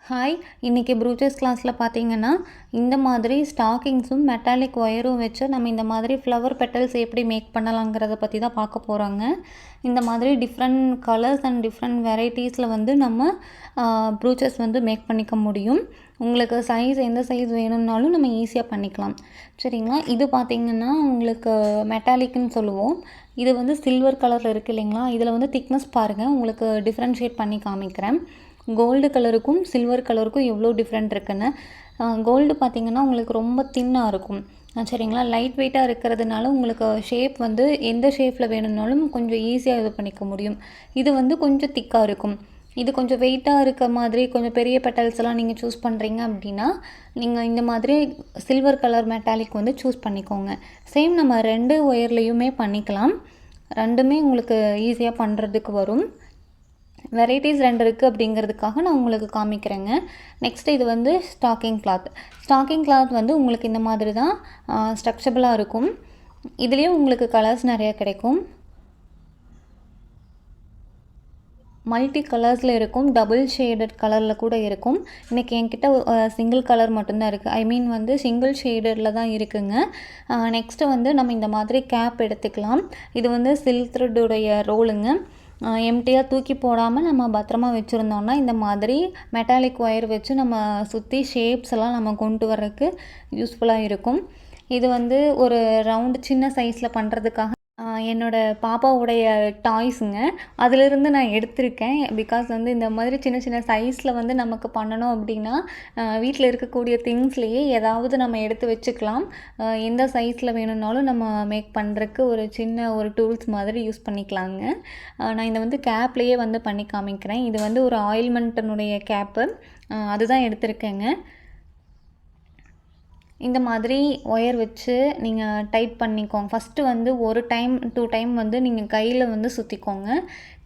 Hi, இன்றைக்கி ப்ரூச்சஸ் கிளாஸில் பார்த்தீங்கன்னா இந்த மாதிரி ஸ்டாக்கிங்ஸும் மெட்டாலிக் ஒயரும் வச்சு நம்ம இந்த மாதிரி ஃப்ளவர் பெட்டல்ஸ் எப்படி மேக் பண்ணலாங்கிறத பற்றி தான் பார்க்க போகிறாங்க. இந்த மாதிரி டிஃப்ரெண்ட் கலர்ஸ் அண்ட் டிஃப்ரெண்ட் வெரைட்டிஸில் வந்து நம்ம ப்ரூச்சஸ் வந்து மேக் பண்ணிக்க முடியும். உங்களுக்கு எந்த சைஸ் வேணும்னாலும் நம்ம ஈஸியாக பண்ணிக்கலாம். சரிங்களா? இது பார்த்திங்கன்னா உங்களுக்கு மெட்டாலிக்னு சொல்லுவோம். இது வந்து சில்வர் கலரில் இருக்குது இல்லைங்களா? இதில் வந்து திக்னஸ் பாருங்கள், உங்களுக்கு டிஃப்ரென்ஷியேட் பண்ணி காமிக்கிறேன். கோல்டு கலருக்கும் சில்வர் கலருக்கும் எவ்வளோ டிஃப்ரெண்ட் இருக்குன்னு. கோல்டு பார்த்திங்கன்னா உங்களுக்கு ரொம்ப தின்னாக இருக்கும். சரிங்களா? லைட் வெயிட்டாக இருக்கிறதுனால உங்களுக்கு ஷேப் வந்து எந்த ஷேப்பில் வேணும்னாலும் கொஞ்சம் ஈஸியாக இது பண்ணிக்க முடியும். இது வந்து கொஞ்சம் திக்காக இருக்கும். இது கொஞ்சம் வெயிட்டாக இருக்க மாதிரி கொஞ்சம் பெரிய பெட்டல்ஸ் எல்லாம் நீங்கள் சூஸ் பண்ணுறீங்க அப்படின்னா நீங்கள் இந்த மாதிரி சில்வர் கலர் மெட்டாலிக் வந்து சூஸ் பண்ணிக்கோங்க. சேம் நம்ம 2 ஒயர்லேயுமே பண்ணிக்கலாம். ரெண்டுமே உங்களுக்கு ஈஸியாக பண்ணுறதுக்கு வரும். வெரைட்டிஸ் 2 இருக்குது அப்படிங்கிறதுக்காக நான் உங்களுக்கு காமிக்கிறேங்க. நெக்ஸ்ட்டு இது வந்து ஸ்டாக்கிங் கிளாத் வந்து உங்களுக்கு இந்த மாதிரி தான் ஸ்ட்ரக்சபிளாக இருக்கும். இதுலேயும் உங்களுக்கு கலர்ஸ் நிறையா கிடைக்கும். மல்டி கலர்ஸில் இருக்கும், டபுள் ஷேடட் கலரில் கூட இருக்கும். இன்றைக்கி என்கிட்ட சிங்கிள் கலர் மட்டும்தான் இருக்குது. வந்து சிங்கிள் ஷேடடில் தான் இருக்குங்க. நெக்ஸ்ட்டு வந்து நம்ம இந்த மாதிரி கேப் எடுத்துக்கலாம். இது வந்து சில்க் த்ரெட்டுடைய ரோலுங்க. எம்டியாக தூக்கி போடாமல் நம்ம பத்திரமா வச்சுருந்தோம்னா இந்த மாதிரி மெட்டாலிக் ஒயர் வச்சு நம்ம சுற்றி ஷேப்ஸ் எல்லாம் நம்ம கொண்டு வர்றதுக்கு யூஸ்ஃபுல்லாக இருக்கும். இது வந்து ஒரு ரவுண்டு சின்ன சைஸில் பண்ணுறதுக்காக என்னோடய பாப்பாவுடைய டாய்ஸுங்க. அதிலிருந்து நான் எடுத்திருக்கேன். பிகாஸ் வந்து இந்த மாதிரி சின்ன சின்ன சைஸில் வந்து நமக்கு பண்ணணும் அப்படின்னா வீட்டில் இருக்கக்கூடிய திங்ஸ்லேயே ஏதாவது நம்ம எடுத்து வச்சுக்கலாம். எந்த சைஸில் வேணும்னாலும் நம்ம மேக் பண்ணுறதுக்கு ஒரு டூல்ஸ் மாதிரி யூஸ் பண்ணிக்கலாங்க. நான் இதை வந்து கேப்லேயே வந்து பண்ணி காமிக்கிறேன். இது வந்து ஒரு ஆயில்மெண்ட்டினுடைய கேப்பு, அதுதான் எடுத்திருக்கேங்க. இந்த மாதிரி ஒயர் வச்சு நீங்கள் டைட் பண்ணிக்கோங்க. ஃபஸ்ட்டு வந்து 1 டைம் 2 டைம் வந்து நீங்கள் கையில் வந்து சுற்றிக்கோங்க.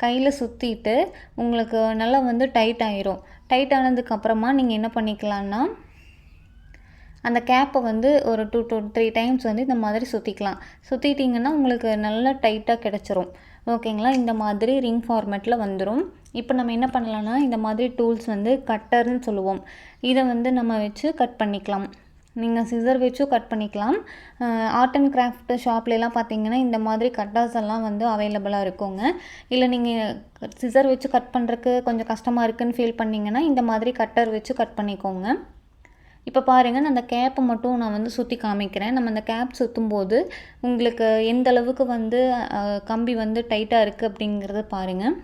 கையில் சுற்றிட்டு உங்களுக்கு நல்லா வந்து டைட் ஆயிரும். டைட் ஆனதுக்கப்புறமா நீங்கள் என்ன பண்ணிக்கலான்னா அந்த கேப்பை வந்து ஒரு 2 to 3 டைம்ஸ் வந்து இந்த மாதிரி சுற்றிக்கலாம். சுற்றிட்டிங்கன்னா உங்களுக்கு நல்லா டைட்டாக கிடச்சிரும். ஓகேங்களா? இந்த மாதிரி ரிங் ஃபார்மேட்டில் வந்துடும். இப்போ நம்ம என்ன பண்ணலான்னா இந்த மாதிரி டூல்ஸ் வந்து கட்டர்னு சொல்லுவோம். இதை வந்து நம்ம வச்சு கட் பண்ணிக்கலாம். நீங்கள் சிசர் வச்சும் கட் பண்ணிக்கலாம். ஆர்ட் அண்ட் கிராஃப்ட் ஷாப்லலாம் பார்த்தீங்கன்னா இந்த மாதிரி கட்டர்ஸ் எல்லாம் வந்து அவைலபிளாக இருக்குங்க. இல்லை நீங்கள் சிசர் வச்சு கட் பண்ணுறதுக்கு கொஞ்சம் கஷ்டமாக இருக்குதுன்னு ஃபீல் பண்ணிங்கன்னா இந்த மாதிரி கட்டர் வச்சு கட் பண்ணிக்கோங்க. இப்போ பாருங்கள், நான் அந்த கேப்பை மட்டும் நான் வந்து சுற்றி காமிக்கிறேன். நம்ம அந்த கேப் சுற்றும்போது உங்களுக்கு எந்த அளவுக்கு வந்து கம்பி வந்து டைட்டாக இருக்குது அப்படிங்கிறத பாருங்கள்.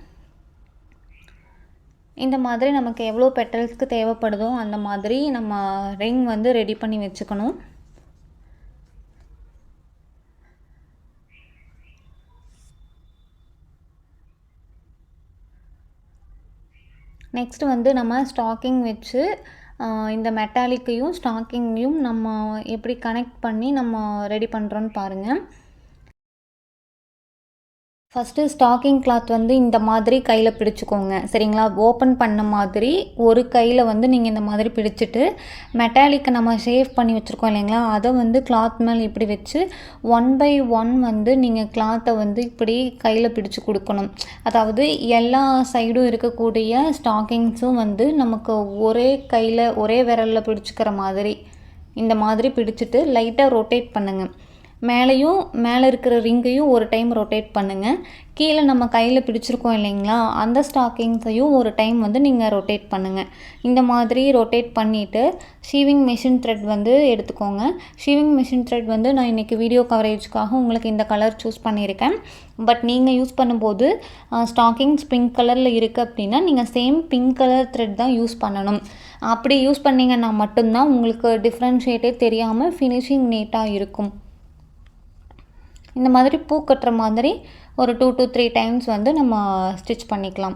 இந்த மாதிரி நமக்கு எவ்வளோ பெட்டல்ஸ்க்கு தேவைப்படுதோ அந்த மாதிரி நம்ம ரிங் வந்து ரெடி பண்ணி வச்சுக்கணும். நெக்ஸ்ட் வந்து நம்ம ஸ்டாக்கிங் வச்சு இந்த மெட்டாலிக்கையும் ஸ்டாக்கிங்கையும் நம்ம எப்படி கனெக்ட் பண்ணி நம்ம ரெடி பண்ணுறோன்னு பாருங்கள். ஃபஸ்ட்டு ஸ்டாக்கிங் கிளாத் வந்து இந்த மாதிரி கையில் பிடிச்சிக்கோங்க. சரிங்களா? ஓப்பன் பண்ண மாதிரி ஒரு கையில் வந்து நீங்கள் இந்த மாதிரி பிடிச்சிட்டு மெட்டாலிக்கை நம்ம ஷேவ் பண்ணி வச்சுருக்கோம் இல்லைங்களா, அதை வந்து கிளாத் மேலே இப்படி வச்சு 1 by 1 வந்து நீங்கள் கிளாத்தை வந்து இப்படி கையில் பிடிச்சி கொடுக்கணும். அதாவது எல்லா சைடும் இருக்கக்கூடிய ஸ்டாக்கிங்ஸும் வந்து நமக்கு ஒரே கையில் ஒரே விரலில் பிடிச்சிக்கிற மாதிரி இந்த மாதிரி பிடிச்சிட்டு லைட்டாக ரொட்டேட் பண்ணுங்கள். மேலே இருக்கிற ரிங்கையும் ஒரு டைம் ரொட்டேட் பண்ணுங்கள். கீழே நம்ம கையில் பிடிச்சிருக்கோம் இல்லைங்களா, அந்த ஸ்டாக்கிங்ஸையும் ஒரு டைம் வந்து நீங்கள் ரொட்டேட் பண்ணுங்கள். இந்த மாதிரி ரொட்டேட் பண்ணிவிட்டு ஷீவிங் மிஷின் த்ரெட் வந்து எடுத்துக்கோங்க. ஷீவிங் மிஷின் த்ரெட் வந்து நான் இன்றைக்கி வீடியோ கவரேஜ்க்காக உங்களுக்கு இந்த கலர் சூஸ் பண்ணியிருக்கேன். பட் நீங்கள் யூஸ் பண்ணும்போது ஸ்டாக்கிங்ஸ் பிங்க் கலரில் இருக்குது அப்படின்னா நீங்கள் சேம் பிங்க் கலர் த்ரெட் தான் யூஸ் பண்ணணும். அப்படி யூஸ் பண்ணிங்கன்னா மட்டும்தான் உங்களுக்கு டிஃப்ரென்ஷியேட்டே தெரியாமல் ஃபினிஷிங் நீட்டாக இருக்கும். இந்த மாதிரி பூ கட்டுற மாதிரி ஒரு 2 to 3 டைம்ஸ் வந்து நம்ம ஸ்டிச் பண்ணிக்கலாம்.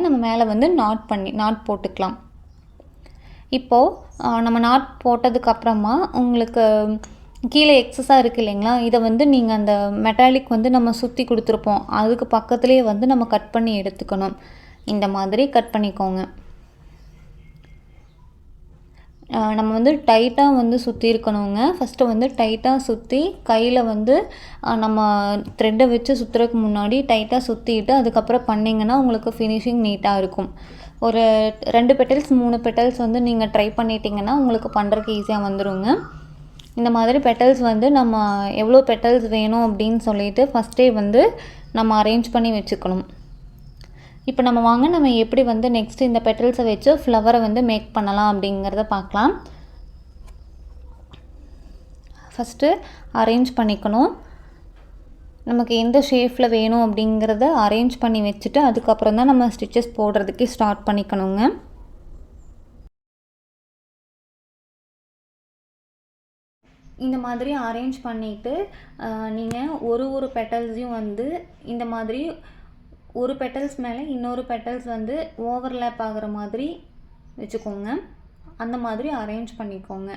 நம்ம மேலே வந்து நாட் போட்டுக்கலாம். இப்போது நம்ம நாட் போட்டதுக்கப்புறமா உங்களுக்கு கீழே எக்ஸஸாக இருக்குது இல்லைங்களா, இதை வந்து நீங்கள் அந்த மெட்டாலிக் வந்து நம்ம சுற்றி கொடுத்துருப்போம், அதுக்கு பக்கத்துலேயே வந்து நம்ம கட் பண்ணி எடுத்துக்கணும். இந்த மாதிரி கட் பண்ணிக்கோங்க. நம்ம வந்து டைட்டாக வந்து சுற்றி இருக்கணுங்க. ஃபஸ்ட்டு வந்து டைட்டாக சுற்றி கையில் வந்து நம்ம த்ரெட்டை வச்சு சுற்றுறதுக்கு முன்னாடி டைட்டாக சுற்றிட்டு அதுக்கப்புறம் பண்ணிங்கன்னா உங்களுக்கு ஃபினிஷிங் நீட்டாக இருக்கும். ஒரு 2 பெட்டல்ஸ் 3 பெட்டல்ஸ் வந்து நீங்கள் ட்ரை பண்ணிட்டீங்கன்னா உங்களுக்கு பண்ணுறதுக்கு ஈஸியாக வந்துடுங்க. இந்த மாதிரி பெட்டல்ஸ் வந்து நம்ம எவ்வளோ பெட்டல்ஸ் வேணும் அப்படின்னு சொல்லிட்டு ஃபஸ்ட்டே வந்து நம்ம அரேஞ்ச் பண்ணி வச்சுக்கணும். இப்போ நம்ம எப்படி வந்து நெக்ஸ்ட்டு இந்த பெட்டல்ஸை வச்சு ஃப்ளவரை வந்து மேக் பண்ணலாம் அப்படிங்கிறத பார்க்கலாம். ஃபஸ்ட்டு அரேஞ்ச் பண்ணிக்கணும். நமக்கு எந்த ஷேப்பில் வேணும் அப்படிங்கிறத அரேஞ்ச் பண்ணி வச்சுட்டு அதுக்கப்புறம் தான் நம்ம ஸ்டிச்சஸ் போடுறதுக்கு ஸ்டார்ட் பண்ணிக்கணுங்க. இந்த மாதிரி அரேஞ்ச் பண்ணிவிட்டு நீங்கள் ஒரு பெட்டல்ஸையும் வந்து இந்த மாதிரி ஒரு பெட்டல்ஸ் மேலே இன்னொரு பெட்டல்ஸ் வந்து ஓவர்லேப் ஆகிற மாதிரி வச்சுக்கோங்க. அந்த மாதிரி அரேஞ்ச் பண்ணிக்கோங்க.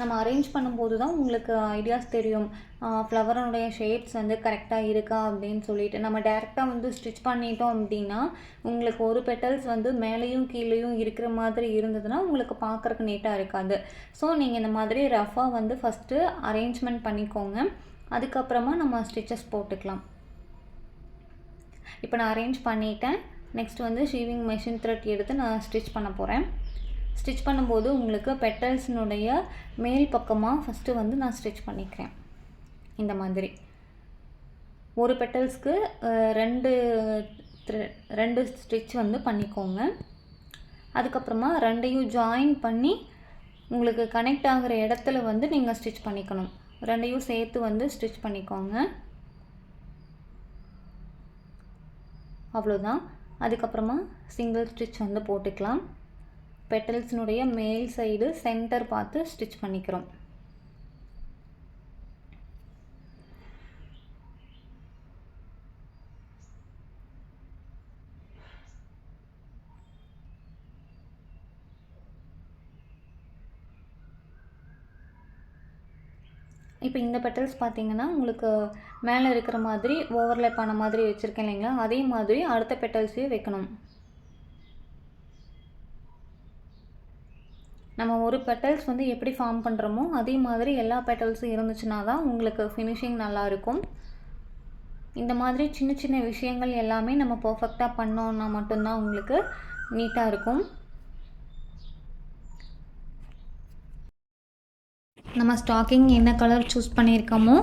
நம்ம அரேஞ்ச் பண்ணும்போது தான் உங்களுக்கு ஐடியாஸ் தெரியும், ஃப்ளவரனுடைய ஷேப்ஸ் வந்து கரெக்டாக இருக்கா அப்படின்னு சொல்லிட்டு. நம்ம டேரெக்டாக வந்து ஸ்டிச் பண்ணிட்டோம் அப்படின்னா உங்களுக்கு ஒரு பெட்டல்ஸ் வந்து மேலேயும் கீழேயும் இருக்கிற மாதிரி இருந்ததுன்னா உங்களுக்கு பார்க்குறக்கு நீட்டாக இருக்காது. ஸோ நீங்கள் இந்த மாதிரி ரஃபாக வந்து ஃபஸ்ட்டு அரேஞ்ச்மெண்ட் பண்ணிக்கோங்க. அதுக்கப்புறமா நம்ம ஸ்டிச்சஸ் போட்டுக்கலாம். இப்போ நான் அரேஞ்ச் பண்ணிட்டேன். நெக்ஸ்ட் வந்து ஷீவிங் மெஷின் த்ரெட் எடுத்து நான் ஸ்டிச் பண்ண போகிறேன். ஸ்டிச் பண்ணும்போது உங்களுக்கு பெட்டல்ஸினுடைய மேல் பக்கமாக ஃபஸ்ட்டு வந்து நான் ஸ்டிச் பண்ணிக்கிறேன். இந்த மாதிரி ஒரு பெட்டல்ஸ்க்கு 2 ஸ்டிச் வந்து பண்ணிக்கோங்க. அதுக்கப்புறமா 2யும் ஜாயின் பண்ணி உங்களுக்கு கனெக்ட் ஆகிற இடத்துல வந்து நீங்கள் ஸ்டிச் பண்ணிக்கணும். 2யும் சேர்த்து வந்து ஸ்டிச் பண்ணிக்கோங்க. அவ்வளோதான். அதுக்கப்புறமா சிங்கிள் ஸ்டிச் வந்து போட்டுக்கலாம். பெட்டல்ஸினுடைய மேல் சைடு சென்டர் பார்த்து ஸ்டிச் பண்ணிக்கிறோம். இப்போ இந்த பெட்டல்ஸ் பார்த்தீங்கன்னா உங்களுக்கு மேலே இருக்கிற மாதிரி ஓவர்லேப் ஆன மாதிரி வச்சுருக்கேன் இல்லைங்களா, அதே மாதிரி அடுத்த பெட்டல்ஸையும் வைக்கணும். நம்ம ஒரு பெட்டல்ஸ் வந்து எப்படி ஃபார்ம் பண்ணுறோமோ அதே மாதிரி எல்லா பெட்டல்ஸும் இருந்துச்சுன்னா தான் உங்களுக்கு ஃபினிஷிங் நல்லாயிருக்கும். இந்த மாதிரி சின்ன சின்ன விஷயங்கள் எல்லாமே நம்ம பர்ஃபெக்டாக பண்ணோன்னா மட்டும்தான் உங்களுக்கு நீட்டாக இருக்கும். நம்ம ஸ்டாக்கிங் என்ன கலர் சூஸ் பண்ணியிருக்கோமோ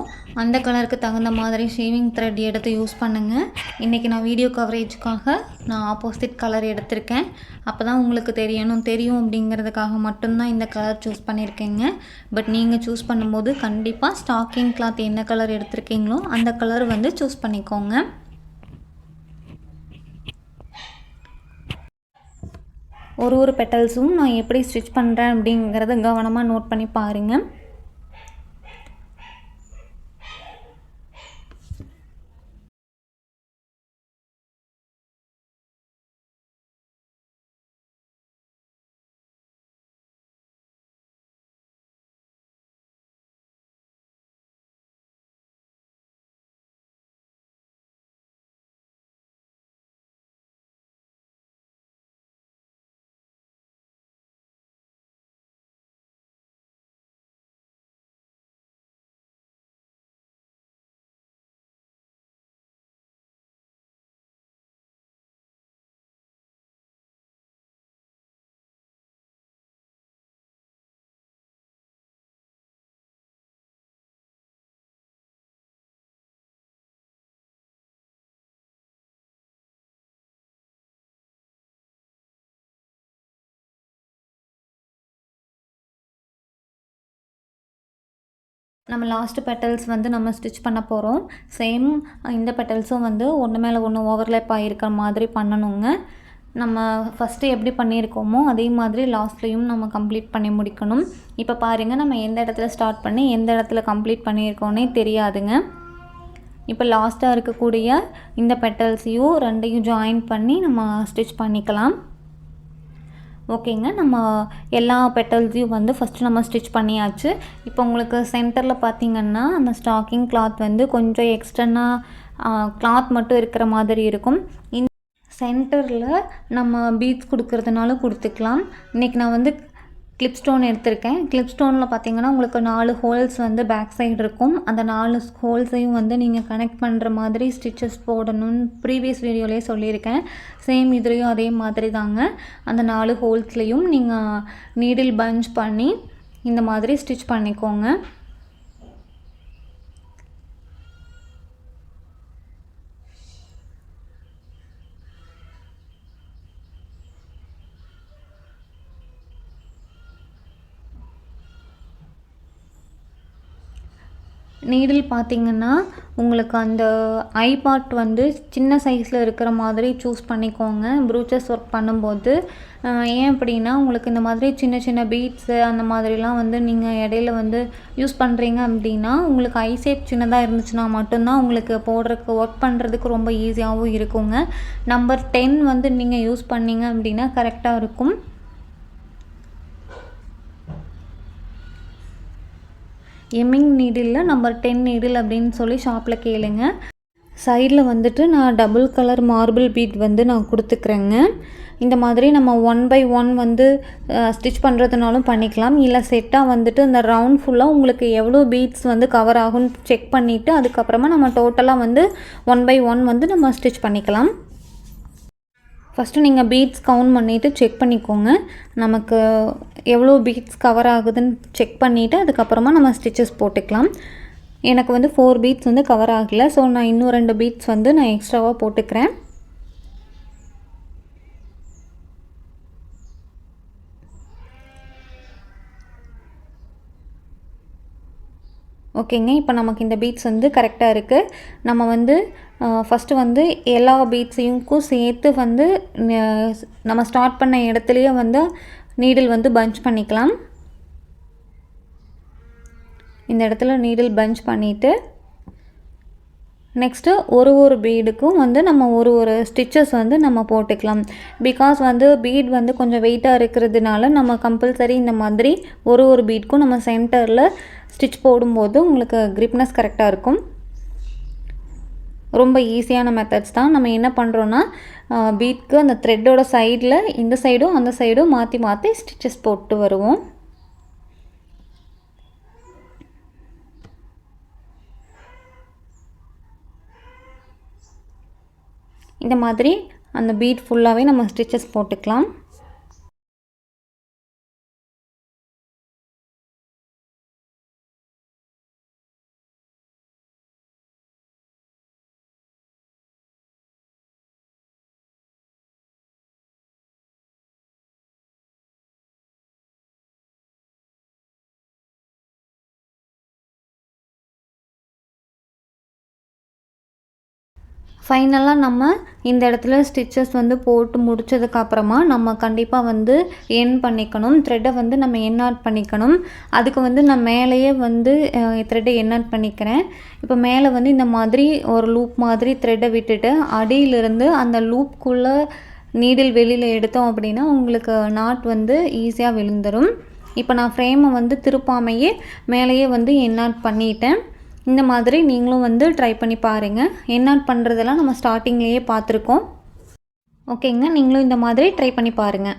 அந்த கலருக்கு தகுந்த மாதிரி ஷேவிங் த்ரெட் எடுத்து யூஸ் பண்ணுங்கள். இன்றைக்கி நான் வீடியோ கவரேஜுக்காக நான் ஆப்போசிட் கலர் எடுத்திருக்கேன். அப்போ தான் உங்களுக்கு தெரியும் அப்படிங்கிறதுக்காக மட்டும்தான் இந்த கலர் சூஸ் பண்ணியிருக்கேங்க. பட் நீங்கள் சூஸ் பண்ணும்போது கண்டிப்பாக ஸ்டாக்கிங் கிளாத் என்ன கலர் எடுத்திருக்கீங்களோ அந்த கலர் வந்து சூஸ் பண்ணிக்கோங்க. ஒரு பெட்டல்ஸும் நான் எப்படி ஸ்டிச் பண்ணுறேன் அப்படிங்கிறத கவனமாக நோட் பண்ணி பாருங்கள். நம்ம லாஸ்ட்டு பெட்டல்ஸ் வந்து நம்ம ஸ்டிச் பண்ண போகிறோம். சேம் இந்த பெட்டல்ஸும் வந்து ஒன்று மேலே ஒன்று ஓவர்லேப் ஆகிருக்கிற மாதிரி பண்ணணுங்க. நம்ம ஃபஸ்ட்டு எப்படி பண்ணியிருக்கோமோ அதே மாதிரி லாஸ்ட்லேயும் நம்ம கம்ப்ளீட் பண்ணி முடிக்கணும். இப்போ பாருங்கள், நம்ம எந்த இடத்துல ஸ்டார்ட் பண்ணி எந்த இடத்துல கம்ப்ளீட் பண்ணியிருக்கோன்னே தெரியாதுங்க. இப்போ லாஸ்ட்டாக இருக்கக்கூடிய இந்த பெட்டல்ஸையும் 2யும் ஜாயின் பண்ணி நம்ம ஸ்டிச் பண்ணிக்கலாம். ஓகேங்க, நம்ம எல்லா பெட்டல்ஸையும் வந்து ஃபஸ்ட்டு நம்ம ஸ்டிச் பண்ணியாச்சு. இப்போ உங்களுக்கு சென்டரில் பார்த்திங்கன்னா அந்த ஸ்டாக்கிங் கிளாத் வந்து கொஞ்சம் எக்ஸ்டர்னாக கிளாத் மட்டும் இருக்கிற மாதிரி இருக்கும். சென்டரில் நம்ம பீட்ஸ் கொடுக்கறதுனாலும் கொடுத்துக்கலாம். இன்றைக்கி நான் வந்து கிளிப் ஸ்டோன் எடுத்திருக்கேன். கிளிப் ஸ்டோனில் பார்த்தீங்கன்னா உங்களுக்கு 4 ஹோல்ஸ் வந்து பேக் சைடு இருக்கும். அந்த 4 ஹோல்ஸையும் வந்து நீங்கள் கனெக்ட் பண்ணுற மாதிரி ஸ்டிச்சஸ் போடணும்னு ப்ரீவியஸ் வீடியோலேயே சொல்லியிருக்கேன். சேம் இதுலேயும் அதே மாதிரி தாங்க. அந்த 4 ஹோல்ஸ்லேயும் நீங்கள் நீடில் பஞ்ச் பண்ணி இந்த மாதிரி ஸ்டிச் பண்ணிக்கோங்க. நீடில் பார்த்திங்கன்னா உங்களுக்கு அந்த ஐ பார்ட் வந்து சின்ன சைஸில் இருக்கிற மாதிரி சூஸ் பண்ணிக்கோங்க ப்ரூச்சஸ் ஒர்க் பண்ணும்போது. ஏன் அப்படின்னா உங்களுக்கு இந்த மாதிரி சின்ன சின்ன பீட்ஸு அந்த மாதிரிலாம் வந்து நீங்கள் இடையில வந்து யூஸ் பண்ணுறீங்க அப்படின்னா உங்களுக்கு ஐ ஷேப் சின்னதாக இருந்துச்சுன்னா மட்டும்தான் உங்களுக்கு போடுறதுக்கு ஒர்க் பண்ணுறதுக்கு ரொம்ப ஈஸியாகவும் இருக்குங்க. நம்பர் 10 வந்து நீங்கள் யூஸ் பண்ணிங்க அப்படின்னா கரெக்டாக இருக்கும். எம்மிங் நீடிலில் நம்பர் 10 நீடில் அப்படின்னு சொல்லி ஷாப்பில் கேளுங்க. சைடில் வந்துட்டு நான் டபுள் கலர் மார்பிள் பீட் வந்து நான் கொடுத்துக்கிறேங்க. இந்த மாதிரி நம்ம 1 by 1 வந்து ஸ்டிச் பண்ணுறதுனாலும் பண்ணிக்கலாம். இல்லை செட்டாக வந்துட்டு இந்த ரவுண்ட் ஃபுல்லாக உங்களுக்கு எவ்வளோ பீட்ஸ் வந்து கவர் ஆகும்னு செக் பண்ணிவிட்டு அதுக்கப்புறமா நம்ம டோட்டலாக வந்து 1 by 1 வந்து நம்ம ஸ்டிச் பண்ணிக்கலாம். ஃபஸ்ட்டு நீங்கள் பீட்ஸ் கவுண்ட் பண்ணிவிட்டு செக் பண்ணிக்கோங்க. நமக்கு எவ்வளோ பீட்ஸ் கவர் ஆகுதுன்னு செக் பண்ணிவிட்டு அதுக்கப்புறமா நம்ம ஸ்டிச்சஸ் போட்டுக்கலாம். எனக்கு வந்து 4 பீட்ஸ் வந்து கவர் ஆகலை. ஸோ நான் இன்னும் 2 பீட்ஸ் வந்து நான் எக்ஸ்ட்ராவாக போட்டுக்கிறேன். ஓகேங்க, இப்போ நமக்கு இந்த பீட்ஸ் வந்து கரெக்டாக இருக்குது. நம்ம வந்து ஃபஸ்ட்டு வந்து எல்லா பீட்ஸையும் சேர்த்து வந்து நம்ம ஸ்டார்ட் பண்ண இடத்துலையே வந்து நீடில் வந்து பஞ்ச் பண்ணிக்கலாம். இந்த இடத்துல நீடில் பஞ்ச் பண்ணிவிட்டு நெக்ஸ்ட்டு ஒரு பீடுக்கும் வந்து நம்ம ஒரு ஸ்டிச்சஸ் வந்து நம்ம போட்டுக்கலாம். பிகாஸ் வந்து பீட் வந்து கொஞ்சம் வெயிட்டாக இருக்கிறதுனால நம்ம கம்பல்சரி இந்த மாதிரி ஒரு பீடுக்கும் நம்ம சென்டரில் ஸ்டிச் போடும்போது உங்களுக்கு கிரிப்னஸ் கரெக்டாக இருக்கும். ரொம்ப ஈஸியான மெத்தட்ஸ் தான். நம்ம என்ன பண்ணுறோன்னா பீட்க்கு அந்த த்ரெட்டோட சைடில் இந்த சைடும் அந்த சைடும் மாற்றி மாற்றி ஸ்டிச்சஸ் போட்டு வருவோம். இந்த மாதிரி அந்த பீட் ஃபுல்லாகவே நம்ம ஸ்டிச்சஸ் போட்டுக்கலாம். ஃபைனலாக நம்ம இந்த இடத்துல ஸ்டிச்சஸ் வந்து போட்டு முடித்ததுக்கப்புறமா நம்ம கண்டிப்பாக வந்து எண்ட் பண்ணிக்கணும். த்ரெட்டை வந்து நம்ம என்ஆட் பண்ணிக்கணும். அதுக்கு வந்து நான் மேலேயே வந்து த்ரெட்டை என்ஆட் பண்ணிக்கிறேன். இப்போ மேலே வந்து இந்த மாதிரி ஒரு லூப் மாதிரி த்ரெட்டை விட்டுட்டு அடியிலிருந்து அந்த லூப்புக்குள்ளே நீடில் வெளியில் எடுத்தோம் அப்படின்னா உங்களுக்கு நாட் வந்து ஈஸியாக விழுந்துடும். இப்போ நான் ஃப்ரேமை வந்து திருப்பாமையே மேலேயே வந்து என்ஆட் பண்ணிட்டேன். இந்த மாதிரி நீங்களும் வந்து ட்ரை பண்ணி பாருங்கள். என்ஆட் பண்ணுறதெல்லாம் நம்ம ஸ்டார்டிங்லேயே பார்த்துருக்கோம். ஓகேங்க, நீங்களும் இந்த மாதிரி ட்ரை பண்ணி பாருங்கள்.